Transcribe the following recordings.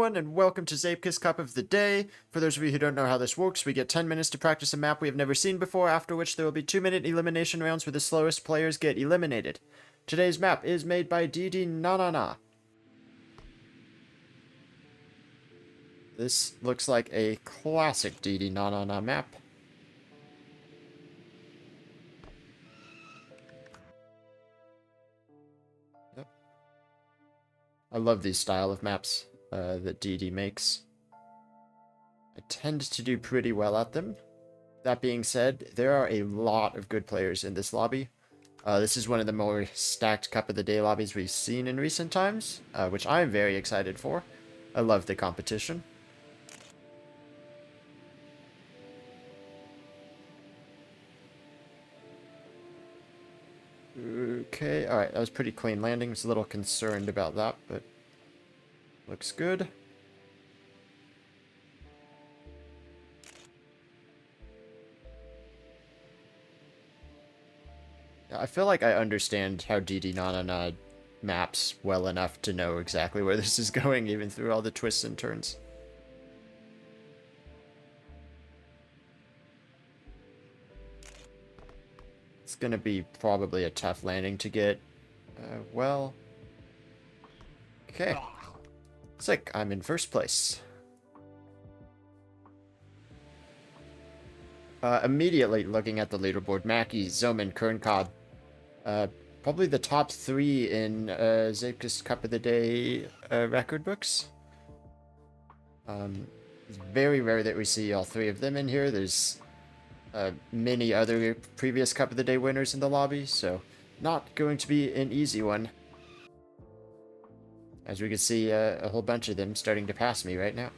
everyone, and welcome to Zeepkist Cup of the Day. For those of you who don't know how this works, we get 10 minutes to practice a map we have never seen before, after which there will be 2-minute elimination rounds where the slowest players get eliminated. Today's map is made by DeeDeeNaNaNa. This looks like a classic DeeDeeNaNaNa map. Yep. I love these style of maps that DeeDee makes. I tend to do pretty well at them. That being said, there are a lot of good players in this lobby. This is one of the more stacked Cup of the Day lobbies we've seen in recent times, which I'm very excited for. I love the competition. Okay, alright, that was pretty clean landing. I was a little concerned about that, but looks good. I feel like I understand how DeeDeeNaNaNa maps well enough to know exactly where this is going, even through all the twists and turns. It's gonna be probably a tough landing to get. Well... Okay. Looks like I'm in first place. Immediately looking at the leaderboard, Mackie, Zoman, Kerncobb, probably the top 3 in Zeepkist Cup of the Day record books. It's very rare that we see all 3 of them in here. There's many other previous Cup of the Day winners in the lobby, so not going to be an easy one. As we can see, a whole bunch of them starting to pass me right now.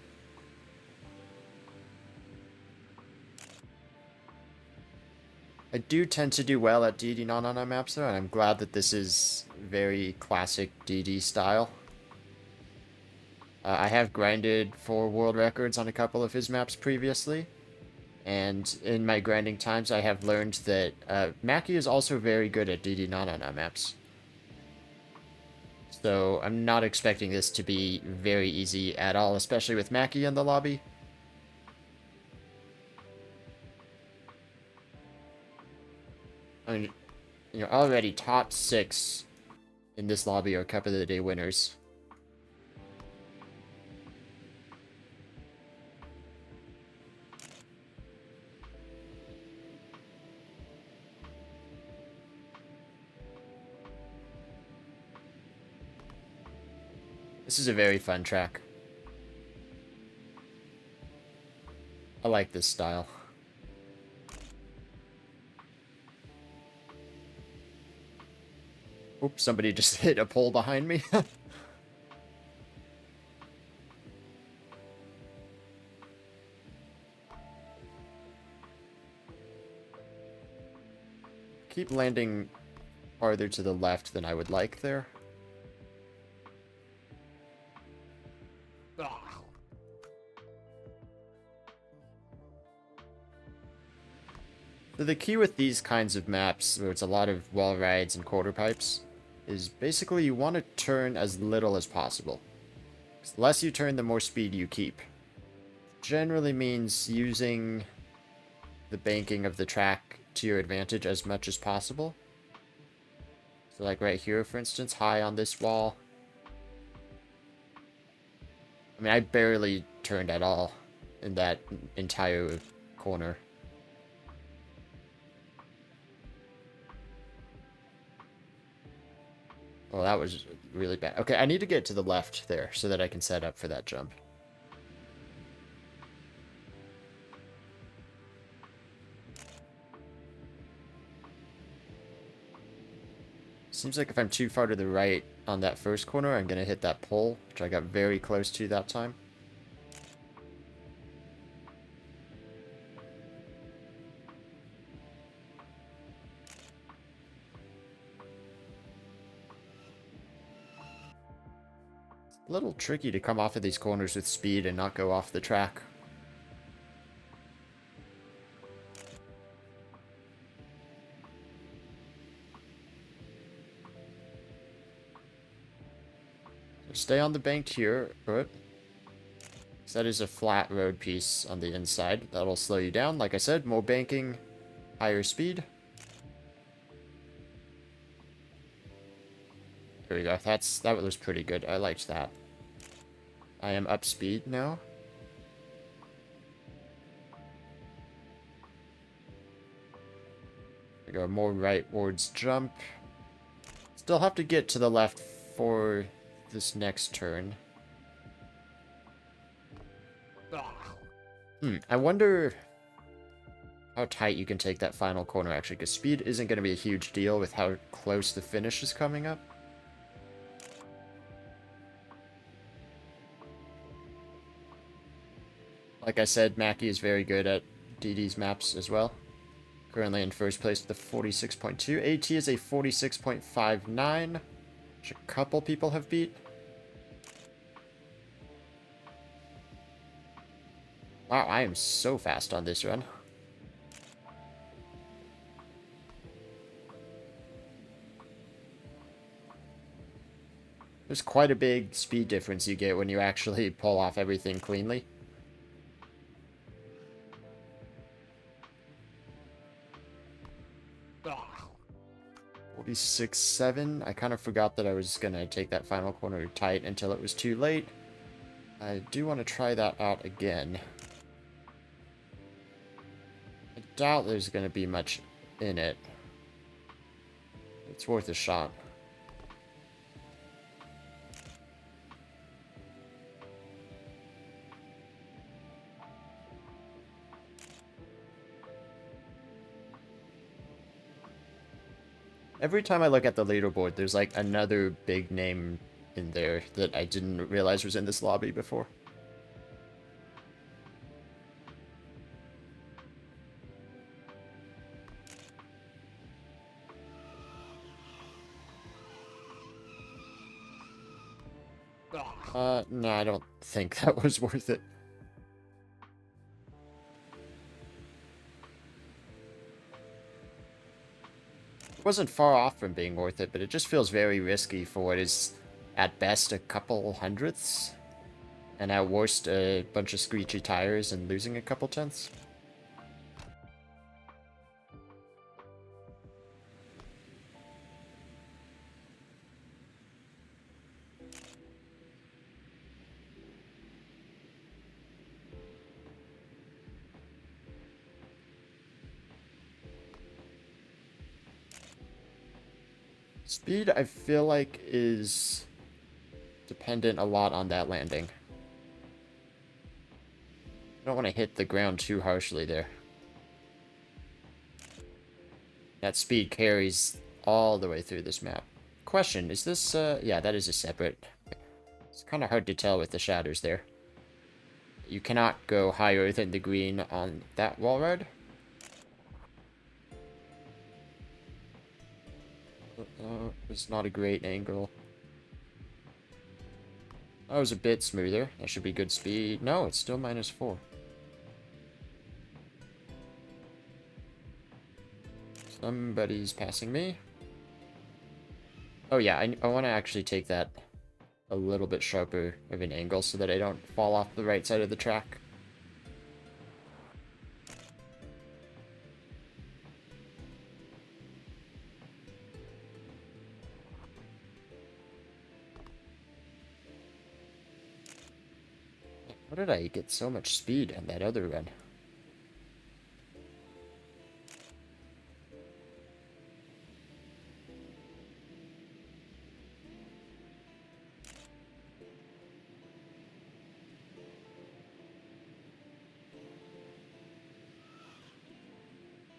I do tend to do well at DeeDeeNaNaNa maps though, and I'm glad that this is very classic DD style. I have grinded for world records on a couple of his maps previously, and in my grinding times I have learned that Mackie is also very good at DeeDeeNaNaNa maps. So I'm not expecting this to be very easy at all, especially with Mackie in the lobby. I mean, you know, already top 6 in this lobby are Cup of the Day winners. This is a very fun track. I like this style. Oops, somebody just hit a pole behind me. Keep landing farther to the left than I would like there. So the key with these kinds of maps, where it's a lot of wall rides and quarter pipes, is basically you want to turn as little as possible. The less you turn, the more speed you keep. Generally means using the banking of the track to your advantage as much as possible. So like right here, for instance, high on this wall. I mean, I barely turned at all in that entire corner. Well, that was really bad. Okay, I need to get to the left there so that I can set up for that jump. Seems like if I'm too far to the right on that first corner, I'm going to hit that pole, which I got very close to that time. A little tricky to come off of these corners with speed and not go off the track. So stay on the bank here, but So that is a flat road piece on the inside. That'll slow you down. Like I said, more banking, higher speed. There we go. That was pretty good. I liked that. I am up speed now. There we go. More rightwards jump. Still have to get to the left for this next turn. I wonder how tight you can take that final corner, actually, because speed isn't going to be a huge deal with how close the finish is coming up. Like I said, Mackie is very good at DD's maps as well. Currently in first place with a 46.2. AT is a 46.59, which a couple people have beat. Wow, I am so fast on this run. There's quite a big speed difference you get when you actually pull off everything cleanly. .46.7. I kind of forgot that I was going to take that final corner tight until it was too late. I do want to try that out again. I doubt there's going to be much in it. It's worth a shot. Every time I look at the leaderboard, there's like another big name in there that I didn't realize was in this lobby before. No, I don't think that was worth it. It wasn't far off from being worth it, but it just feels very risky for what is, at best, a couple hundredths. And at worst, a bunch of screechy tires and losing a couple tenths. Speed, I feel like, is dependent a lot on that landing. I don't want to hit the ground too harshly there. That speed carries all the way through this map. Question, is this, yeah, that is a separate. It's kind of hard to tell with the shadows there. You cannot go higher than the green on that wall ride. It's not a great angle. That was a bit smoother. That should be good speed. No, it's still -4. Somebody's passing me. Oh yeah, I want to actually take that a little bit sharper of an angle so that I don't fall off the right side of the track. How did I get so much speed on that other run?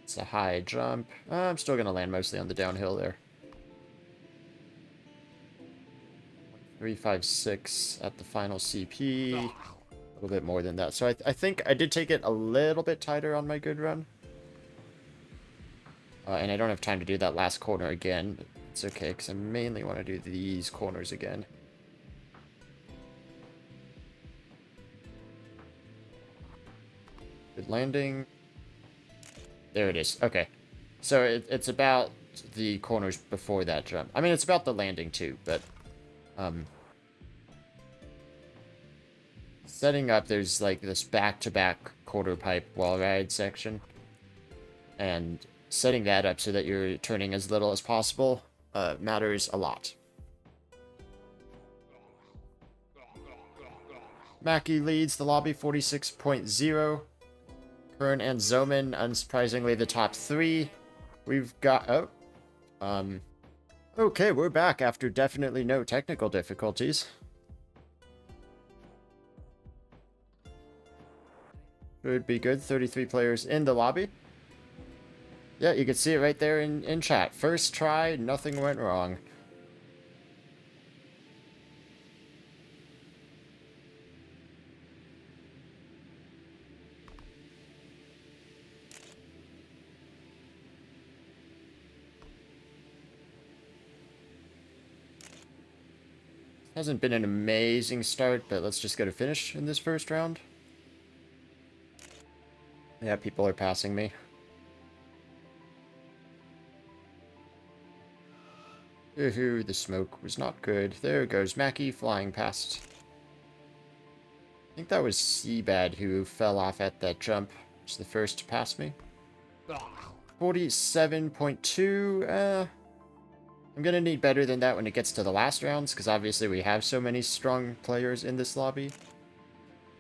It's a high jump. I'm still going to land mostly on the downhill there. 356 at the final CP. A little bit more than that. So I think I did take it a little bit tighter on my good run. And I don't have time to do that last corner again. But it's okay, because I mainly want to do these corners again. Good landing. There it is. Okay. So it's about the corners before that jump. I mean, it's about the landing too, but Setting up, there's like this back-to-back quarter pipe wall ride section. And setting that up so that you're turning as little as possible matters a lot. Mackie leads the lobby 46.0. Kern and Zoman, unsurprisingly, the top 3. We've got... Okay, we're back after definitely no technical difficulties. Should be good. 33 players in the lobby. Yeah, you can see it right there in chat. First try, nothing went wrong. Hasn't been an amazing start, but let's just get a finish in this first round. Yeah, people are passing me. Ooh, the smoke was not good. There goes Mackie flying past. I think that was Seabad who fell off at that jump. Was the first to pass me. 47.2. I'm gonna need better than that when it gets to the last rounds, because obviously we have so many strong players in this lobby.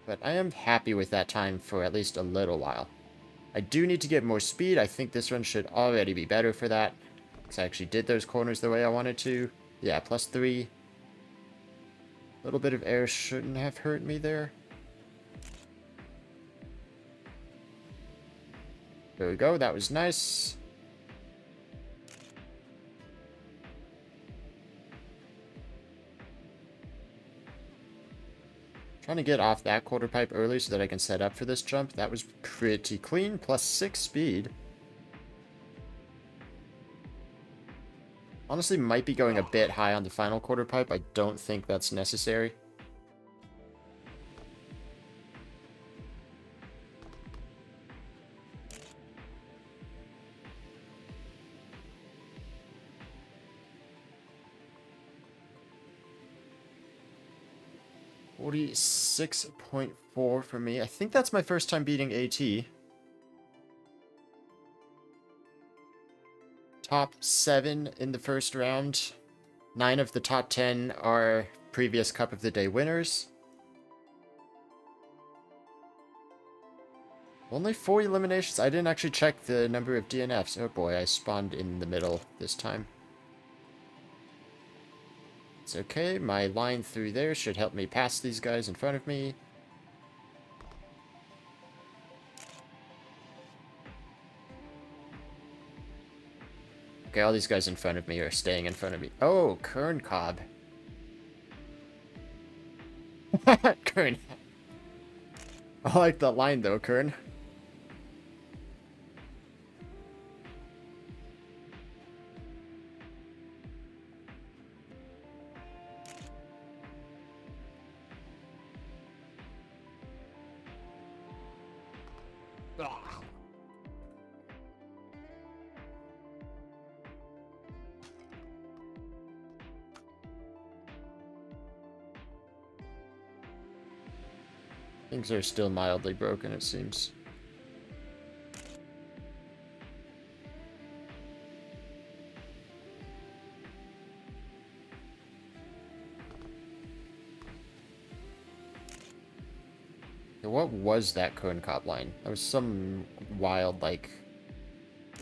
But I am happy with that time for at least a little while. I do need to get more speed. I think this run should already be better for that, because I actually did those corners the way I wanted to. Yeah, +3. A little bit of air shouldn't have hurt me there. There we go, that was nice. Trying to get off that quarter pipe early so that I can set up for this jump. That was pretty clean, +6 speed. Honestly, might be going a bit high on the final quarter pipe. I don't think that's necessary. $46.4 for me. I think that's my first time beating AT. Top 7 in the first round. 9 of the top 10 are previous Cup of the Day winners. Only 4 eliminations. I didn't actually check the number of DNFs. Oh boy, I spawned in the middle this time. It's okay, my line through there should help me pass these guys in front of me. Okay, all these guys in front of me are staying in front of me. Oh, Kern Cobb. Kern. I like the line though, Kern. Things are still mildly broken, it seems. What was that cone cop line? That was some wild, like,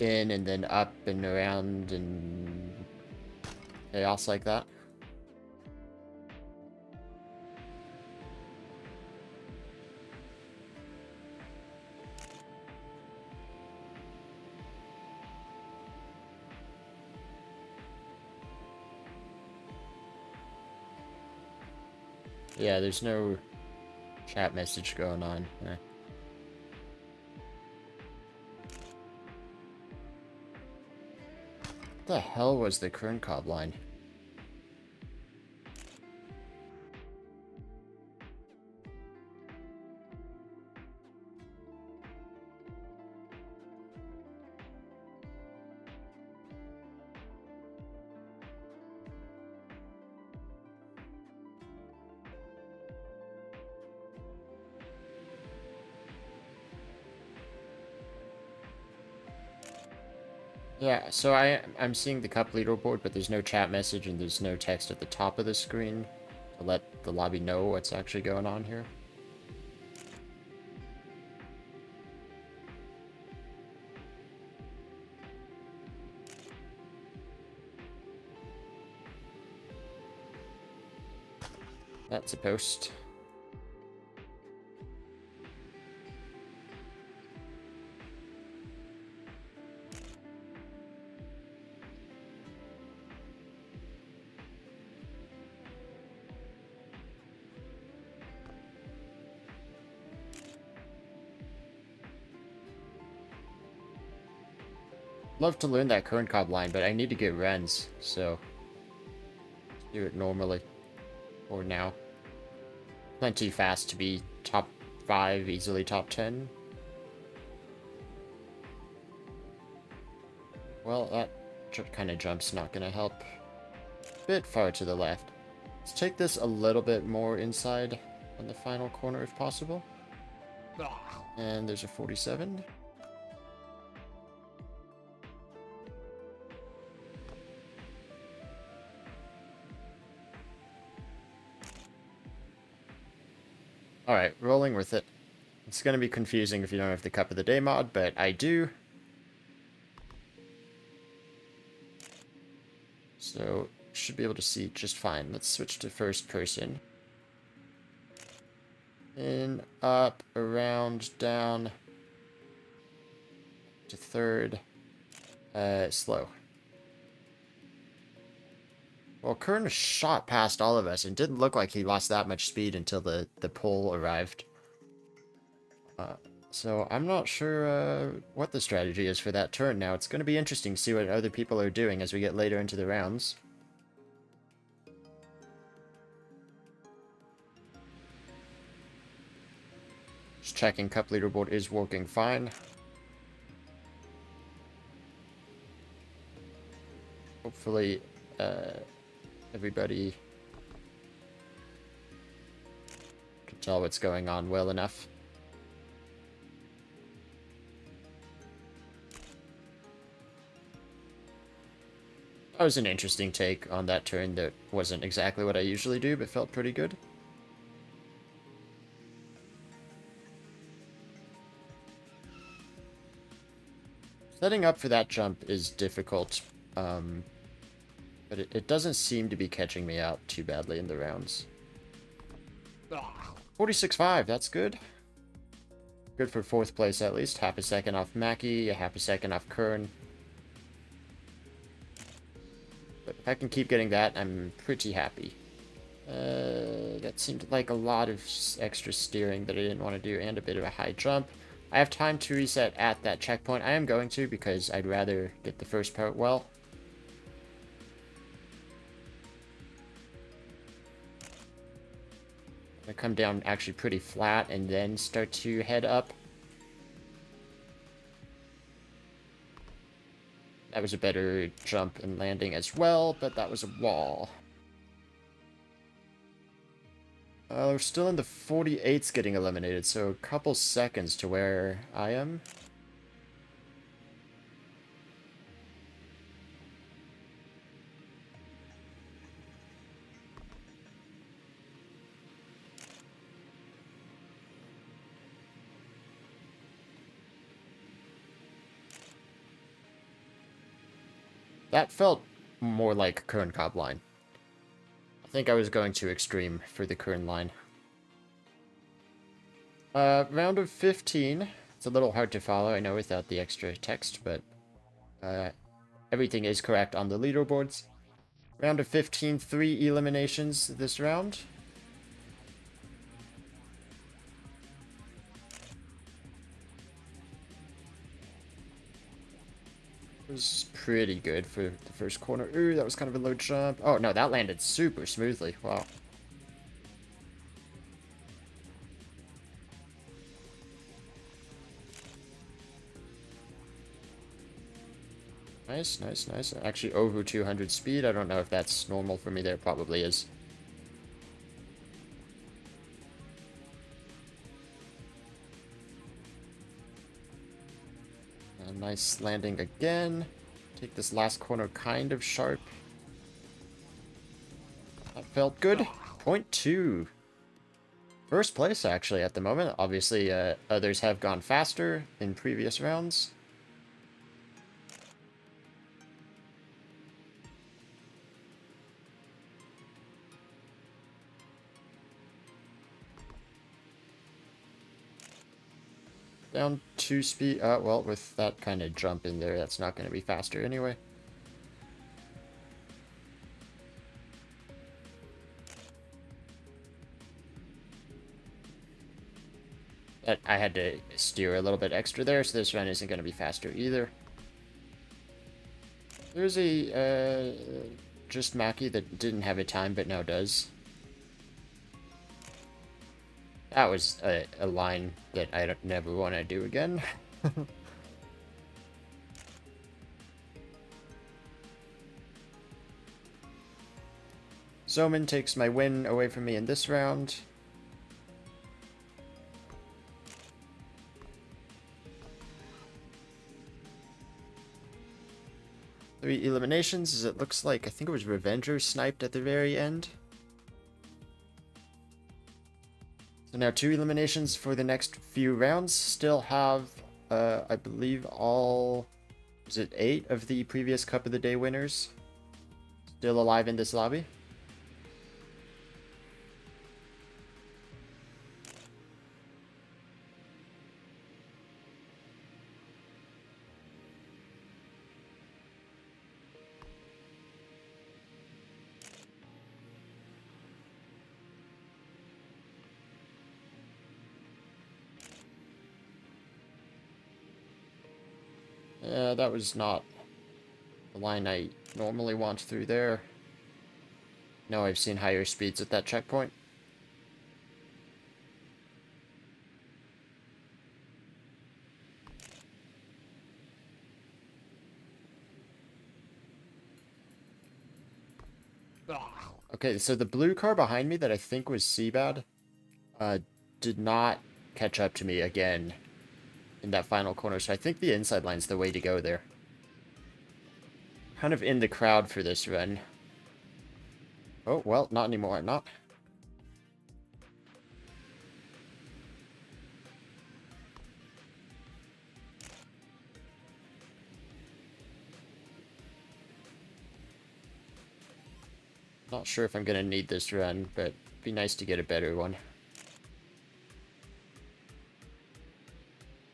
in and then up and around and chaos like that. Yeah, there's no chat message going on. Eh. What the hell was the Kern Cobb line? Yeah, so I'm seeing the cup leaderboard, but there's no chat message and there's no text at the top of the screen to let the lobby know what's actually going on here. That's a post. Love to learn that current cob line, but I need to get Rens, so do it normally. Or now. Plenty fast to be top 5, easily top 10. Well, that kind of jump's not going to help. Bit far to the left. Let's take this a little bit more inside on the final corner if possible. And there's a 47. Alright, rolling with it. It's going to be confusing if you don't have the Cup of the Day mod, but I do. So, should be able to see just fine. Let's switch to first person. In, up, around, down, to third, slow. Well, Kern shot past all of us and didn't look like he lost that much speed until the pole arrived. So I'm not sure what the strategy is for that turn now. It's going to be interesting to see what other people are doing as we get later into the rounds. Just checking cup leaderboard is working fine. Hopefully everybody can tell what's going on well enough. That was an interesting take on that turn that wasn't exactly what I usually do, but felt pretty good. Setting up for that jump is difficult, but it doesn't seem to be catching me out too badly in the rounds. 46.5, that's good. Good for 4th place at least. Half a second off Mackie, a half a second off Kern. But if I can keep getting that, I'm pretty happy. That seemed like a lot of extra steering that I didn't want to do, and a bit of a high jump. I have time to reset at that checkpoint. I am going to, because I'd rather get the first part well. I come down actually pretty flat and then start to head up. That was a better jump and landing as well, but that was a wall. We're still in the 48s getting eliminated, so a couple seconds to where I am. That felt more like Kern Cobb line. I think I was going too extreme for the Kern line. Round of 15. It's a little hard to follow, I know, without the extra text, but everything is correct on the leaderboards. Round of 15, 3 eliminations this round. Was pretty good for the first corner. Ooh, that was kind of a low jump. Oh, no, that landed super smoothly. Wow. Nice, nice, nice. Actually, over 200 speed. I don't know if that's normal for me there. Probably is. A nice landing again. Take this last corner kind of sharp. That felt good. Point 2. First place, actually, at the moment. Obviously, others have gone faster in previous rounds. Down 2 speed. Well, with that kind of jump in there, that's not going to be faster anyway. I had to steer a little bit extra there, so this run isn't going to be faster either. There's a just Mackie that didn't have a time, but now does. That was a line that I don't never want to do again. Zoman takes my win away from me in this round. Three eliminations, as it looks like. I think it was Revenger sniped at the very end. So now 2 eliminations for the next few rounds. Still have, I believe, all... Was it 8 of the previous Cup of the Day winners still alive in this lobby? Yeah, that was not the line I normally want through there. No, I've seen higher speeds at that checkpoint. Okay, so the blue car behind me that I think was Seabad did not catch up to me again in that final corner, so I think the inside line's the way to go there. Kind of in the crowd for this run. Oh, well, not anymore, not. Not sure if I'm gonna need this run, but it'd be nice to get a better one.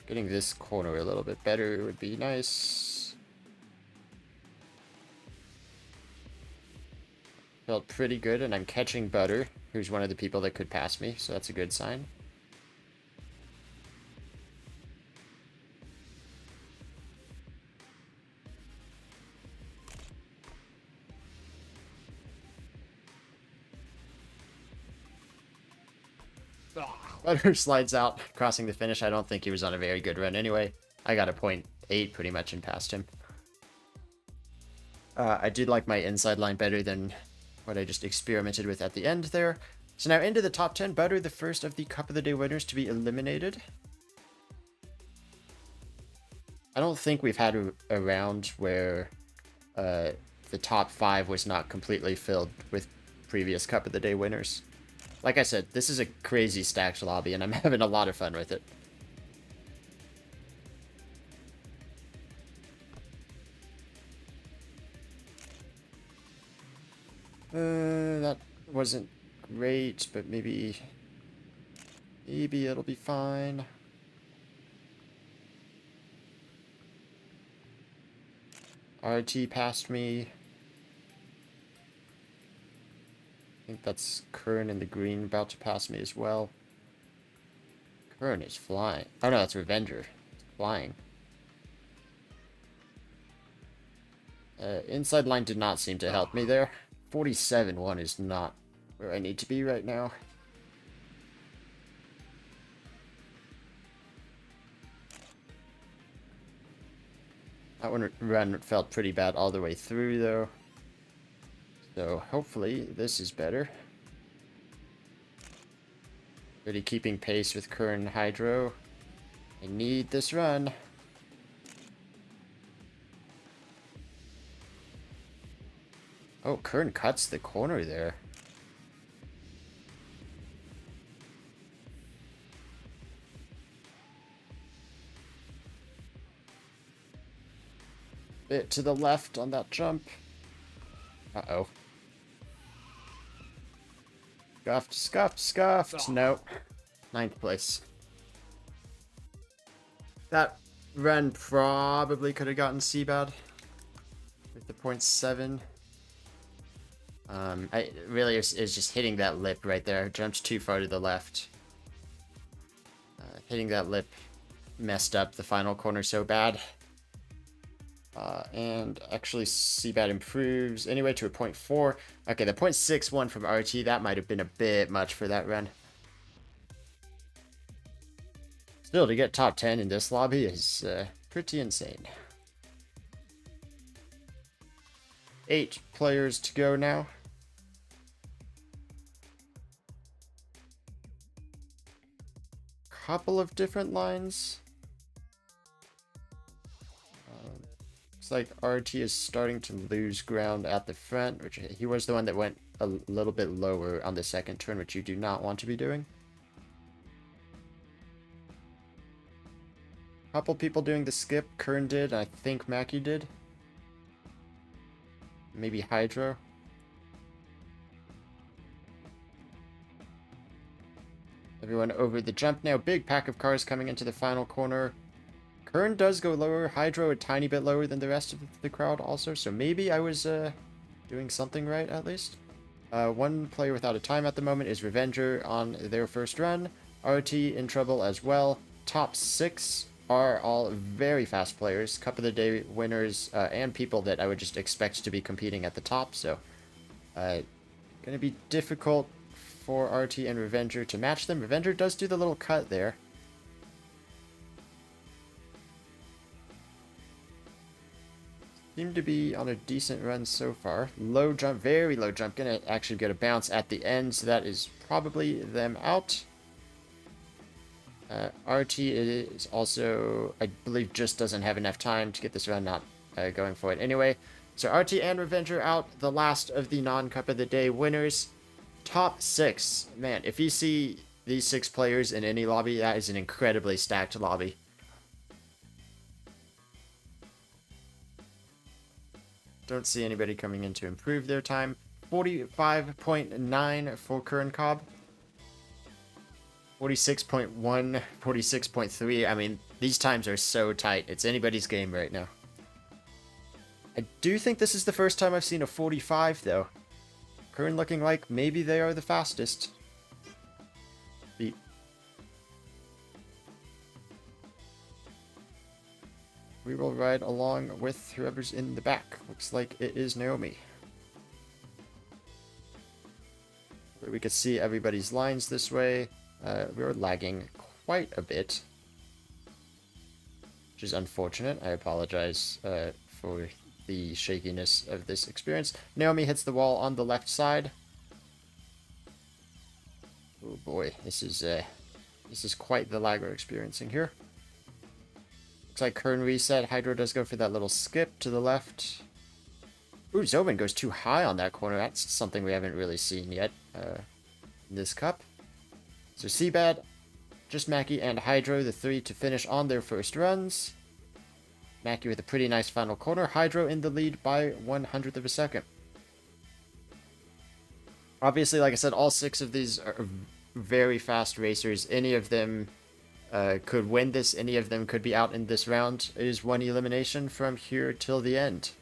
Getting this corner a little bit better would be nice. Felt pretty good, and I'm catching Butter, who's one of the people that could pass me, so that's a good sign. Butter slides out, crossing the finish. I don't think he was on a very good run anyway. I got a .8 pretty much and passed him. I did like my inside line better than what I just experimented with at the end there. So now into the top 10, Butter, the first of the Cup of the Day winners to be eliminated. I don't think we've had a round where the top 5 was not completely filled with previous Cup of the Day winners. Like I said, this is a crazy stacked lobby, and I'm having a lot of fun with it. That wasn't great, but maybe it'll be fine. RT passed me. I think that's Kern in the green about to pass me as well. Kern is flying. Oh no, that's Revenger. It's flying. Inside line did not seem to help me there. 47-1 is not where I need to be right now. That one run felt pretty bad all the way through though. So hopefully this is better. Really keeping pace with Kern Hydro. I need this run. Oh, Kern cuts the corner there. Bit to the left on that jump. Uh-oh. Scuffed, scuffed, scuffed. Nope. 9th place. That run probably could have gotten Seabad with the 0.7. I really is just hitting that lip right there. Jumped too far to the left. Hitting that lip messed up the final corner so bad. And actually Seabad improves anyway to a 0.4. Okay, the 0.61 from RT, that might have been a bit much for that run. Still, to get top 10 in this lobby is pretty insane. 8 players to go now. Couple of different lines. Looks like RT is starting to lose ground at the front, which he was the one that went a little bit lower on the second turn, which you do not want to be doing. Couple people doing the skip. Kern did, I think Mackie did. Maybe Hydro. Everyone over the jump now. Big pack of cars coming into the final corner. Kern does go lower. Hydro a tiny bit lower than the rest of the crowd also. So maybe I was doing something right at least. One player without a time at the moment is Revenger on their first run. RT in trouble as well. Top 6 are all very fast players. Cup of the Day winners and people that I would just expect to be competing at the top. So going to be difficult for RT and Revenger to match them. Revenger does do the little cut there. Seem to be on a decent run so far. Low jump, very low jump. Gonna actually get a bounce at the end, so that is probably them out. RT is also, I believe, just doesn't have enough time to get this run not going for it anyway. So RT and Revenger out, the last of the non-Cup of the Day winners. Top 6. Man, if you see these 6 players in any lobby, that is an incredibly stacked lobby. Don't see anybody coming in to improve their time. 45.9 for Kern Cobb. 46.1, 46.3. I mean, these times are so tight. It's anybody's game right now. I do think this is the first time I've seen a 45, though. Kern looking like maybe they are the fastest. We will ride along with whoever's in the back. Looks like it is Naomi. We could see everybody's lines this way. We're lagging quite a bit, which is unfortunate. I apologize for the shakiness of this experience. Naomi hits the wall on the left side. Oh boy, this is quite the lag we're experiencing here. Looks like Kern reset. Hydro does go for that little skip to the left. Ooh, Zobin goes too high on that corner. That's something we haven't really seen yet in this cup. So Seabad, just Mackie and Hydro, the 3 to finish on their first runs. Mackie with a pretty nice final corner. Hydro in the lead by 1/100th of a second. Obviously, like I said, all 6 of these are very fast racers. Any of them could win this. Any of them could be out in this round. It is 1 elimination from here till the end.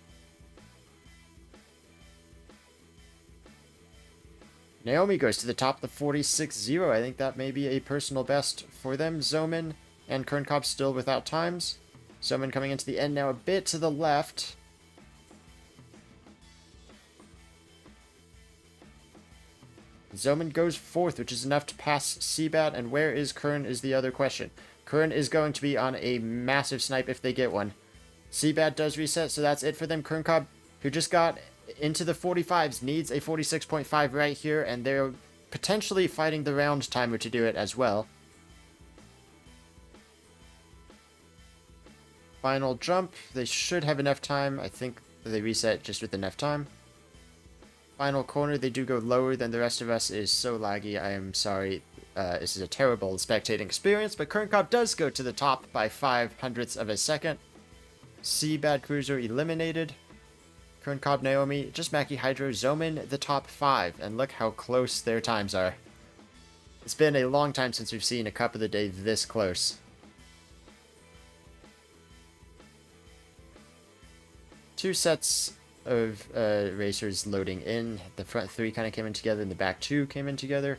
Naomi goes to the top, the 46-0. I think that may be a personal best for them. Zoman and Kern Cobb still without times. Zoman coming into the end now a bit to the left. Zoman goes 4th, which is enough to pass Seabad. And where is Kern is the other question. Kern is going to be on a massive snipe if they get one. Seabad does reset, so that's it for them. Kern Cobb, who just got into the 45s, needs a 46.5 right here, and they're potentially fighting the round timer to do it as well. Final jump. They should have enough time. I think they reset just with enough time. final corner, they do go lower than the rest of us. It is so laggy. I am sorry. This is a terrible spectating experience, but Kern Cobb does go to the top by 0.05 of a second. C Bad Cruiser eliminated. Kern Cobb, Naomi, just Mackie, Hydro, Zomin, the top 5. And look how close their times are. It's been a long time since we've seen a Cup of the Day this close. Two sets of racers loading in. The front 3 kind of came in together, and the back 2 came in together.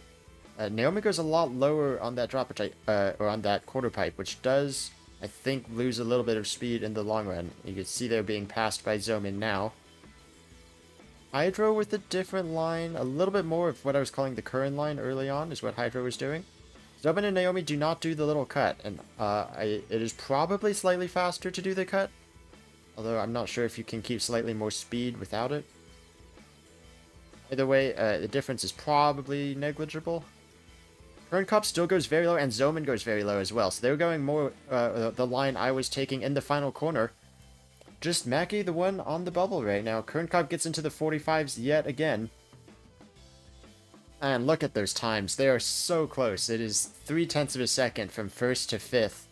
Naomi goes a lot lower on that drop, which or on that quarter pipe, which does, I think, lose a little bit of speed in the long run. You can see they're being passed by Zomin now. Hydro with a different line, a little bit more of what I was calling the current line early on is what Hydro was doing. Zomin and Naomi do not do the little cut, and it is probably slightly faster to do the cut. Although I'm not sure if you can keep slightly more speed without it. Either way, the difference is probably negligible. Kern Cobb still goes very low, and Zomin goes very low as well. So they're going more the line I was taking in the final corner. Just Mackie, the one on the bubble right now. Kern Cobb gets into the 45s yet again. And look at those times. They are so close. It is 0.3 of a second from 1st to 5th.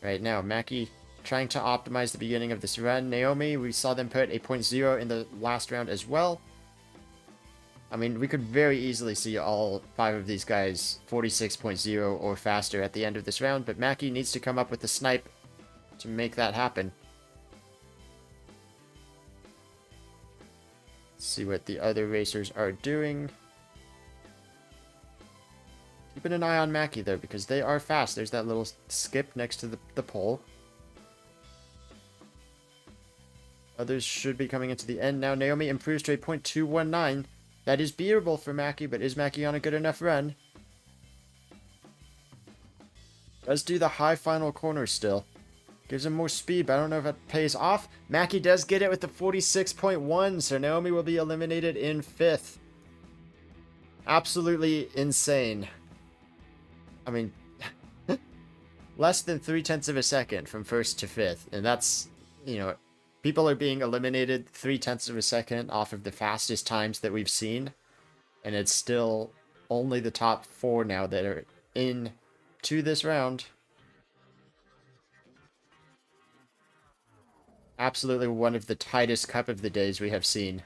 Right now, Mackie trying to optimize the beginning of this run. Naomi, we saw them put a 0.0 in the last round as well. I mean, we could very easily see all 5 of these guys 46.0 or faster at the end of this round, but Mackie needs to come up with a snipe to make that happen. Let's see what the other racers are doing. Keeping an eye on Mackie, though, because they are fast. There's that little skip next to the pole. Others should be coming into the end now. Naomi improves to a 0.219. That is beatable for Mackie, but is Mackie on a good enough run? Does do the high final corner still. Gives him more speed, but I don't know if that pays off. Mackie does get it with the 46.1, so Naomi will be eliminated in 5th. Absolutely insane. I mean, less than 0.3 of a second from 1st to 5th, and that's, you know, people are being eliminated 0.3 of a second off of the fastest times that we've seen, and it's still only the top 4 now that are in to this round. Absolutely one of the tightest Cup of the Days we have seen.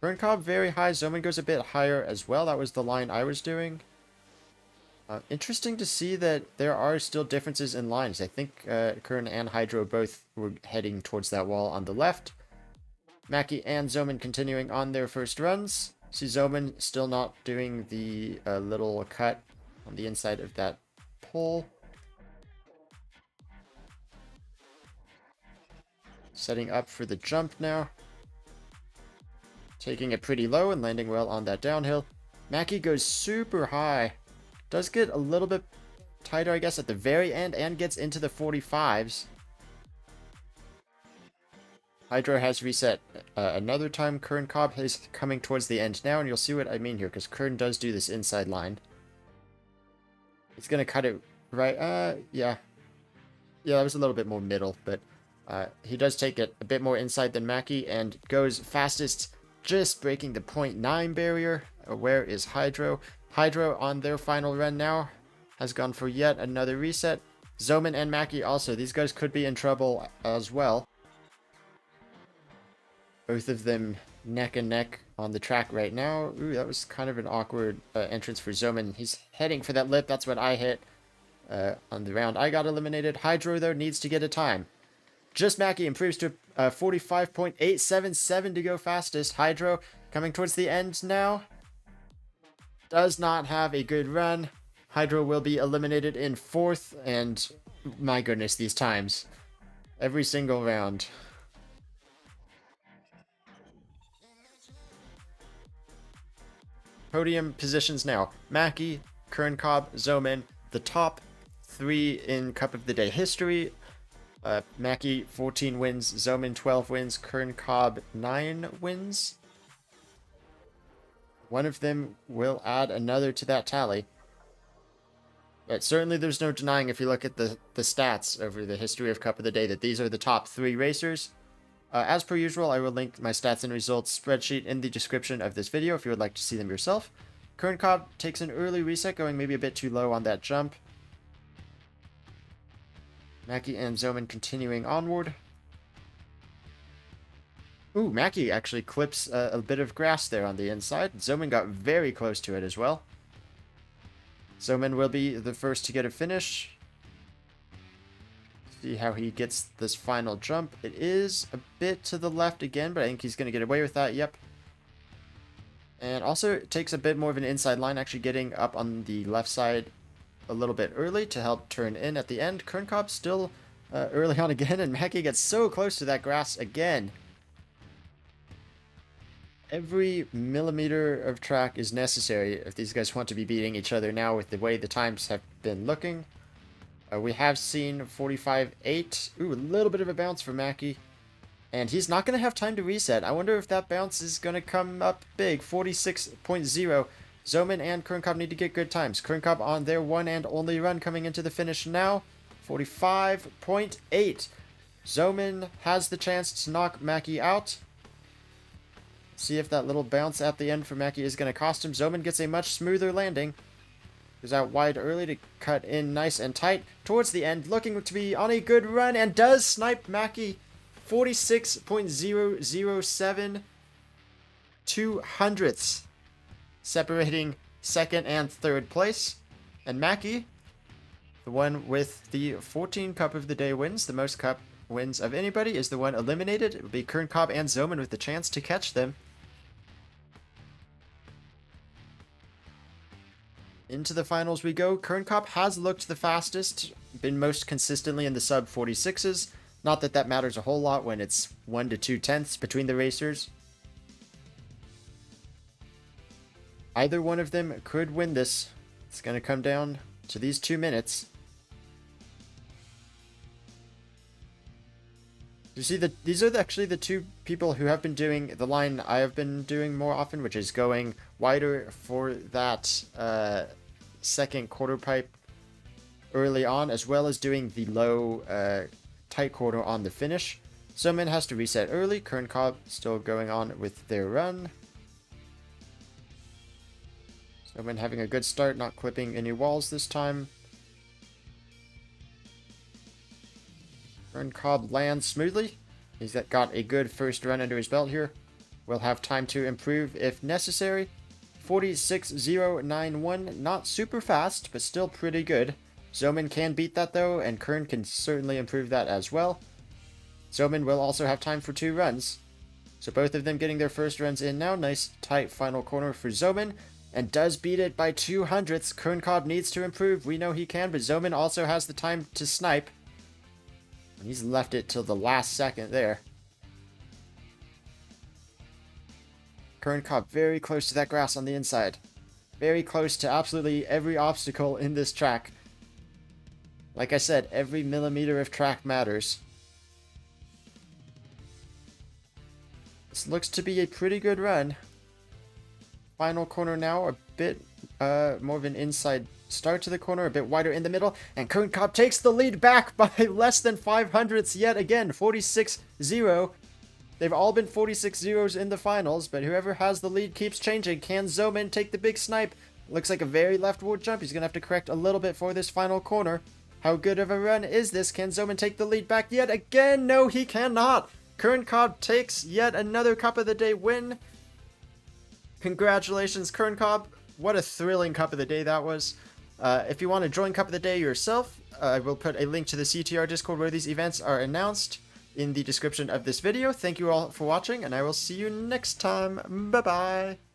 Kern Cobb very high. Zomin goes a bit higher as well. That was the line I was doing. Interesting to see that there are still differences in lines. I think Kern and Hydro both were heading towards that wall on the left. Mackie and Zomin continuing on their first runs. See Zomin still not doing the little cut on the inside of that pole. Setting up for the jump now. Taking it pretty low and landing well on that downhill. Mackie goes super high. Does get a little bit tighter, I guess, at the very end and gets into the 45s. Hydro has reset another time. Kern Cobb is coming towards the end now, and you'll see what I mean here, because Kern does do this inside line. He's going to cut it right. Yeah. Yeah, that was a little bit more middle, but he does take it a bit more inside than Mackie and goes fastest, just breaking the 0.9 barrier. Where is Hydro? Hydro on their final run now has gone for yet another reset. Zomin and Mackie also. These guys could be in trouble as well. Both of them neck and neck on the track right now. Ooh, that was kind of an awkward entrance for Zomin. He's heading for that lip. That's what I hit on the round. I got eliminated. Hydro, though, needs to get a time. Just Mackie improves to 45.877 to go fastest. Hydro coming towards the end now. Does not have a good run. Hydro will be eliminated in 4th, and my goodness, these times. Every single round. Podium positions now. Mackie, Kern Cobb, Zomin, the top 3 in Cup of the Day history. Mackie, 14 wins, Zomin, 12 wins, Kern Cobb, 9 wins. One of them will add another to that tally. But certainly there's no denying, if you look at the stats over the history of Cup of the Day, that these are the top 3 racers. As per usual, I will link my stats and results spreadsheet in the description of this video if you would like to see them yourself. Kern Cobb takes an early reset, going maybe a bit too low on that jump. Mackie and Zoman continuing onward. Ooh, Mackie actually clips a bit of grass there on the inside. Zoman got very close to it as well. Zoman will be the first to get a finish. See how he gets this final jump. It is a bit to the left again, but I think he's going to get away with that. Yep. And also it takes a bit more of an inside line, actually getting up on the left side a little bit early to help turn in at the end. Kern Cobb still early on again, and Mackie gets so close to that grass again. Every millimeter of track is necessary if these guys want to be beating each other now with the way the times have been looking. We have seen 45.8. Ooh, a little bit of a bounce for Mackie. And he's not going to have time to reset. I wonder if that bounce is going to come up big. 46.0. Zoman and Kern Cobb need to get good times. Kern Cobb on their one and only run coming into the finish now. 45.8. Zoman has the chance to knock Mackie out. See if that little bounce at the end for Mackie is going to cost him. Zoman gets a much smoother landing. Goes out wide early to cut in nice and tight towards the end, looking to be on a good run, and does snipe Mackie. 46.007. 200ths. Separating second and third place. And Mackie, the one with the 14 Cup of the Day wins, the most Cup wins of anybody, is the one eliminated. It will be Kern Cobb and Zoman with the chance to catch them. Into the finals we go. Kern Cobb has looked the fastest, been most consistently in the sub 46s. Not that that matters a whole lot when it's 1 to 2 tenths between the racers. Either one of them could win this. It's going to come down to these 2 minutes. You see that these are actually the two people who have been doing the line I have been doing more often, which is going wider for that second quarter pipe early on, as well as doing the low tight quarter on the finish. Zoman has to reset early. Kern Cobb still going on with their run. Zoman having a good start, not clipping any walls this time. Kern Cobb lands smoothly. He's got a good first run under his belt here. Will have time to improve if necessary. 46.091, not super fast, but still pretty good. Zoman can beat that though, and Kern can certainly improve that as well. Zoman will also have time for 2 runs. So both of them getting their first runs in now. Nice tight final corner for Zoman, and does beat it by 200ths. Kern Cobb needs to improve. We know he can, but Zoman also has the time to snipe. And he's left it till the last second there. Kern Cobb very close to that grass on the inside. Very close to absolutely every obstacle in this track. Like I said, every millimeter of track matters. This looks to be a pretty good run. Final corner now, a bit more of an inside start to the corner, a bit wider in the middle, and Kern Cobb takes the lead back by less than 500ths yet again, 46.0. They've all been 46.0s in the finals, but whoever has the lead keeps changing. Can Zoman take the big snipe? Looks like a very leftward jump. He's going to have to correct a little bit for this final corner. How good of a run is this? Can Zoman take the lead back yet again? No, he cannot. Kern Cobb takes yet another Cup of the Day win. Congratulations, Kern Cobb. What a thrilling Cup of the Day that was. If you want to join Cup of the Day yourself, I will put a link to the CTR Discord where these events are announced in the description of this video. Thank you all for watching, and I will see you next time. Bye-bye.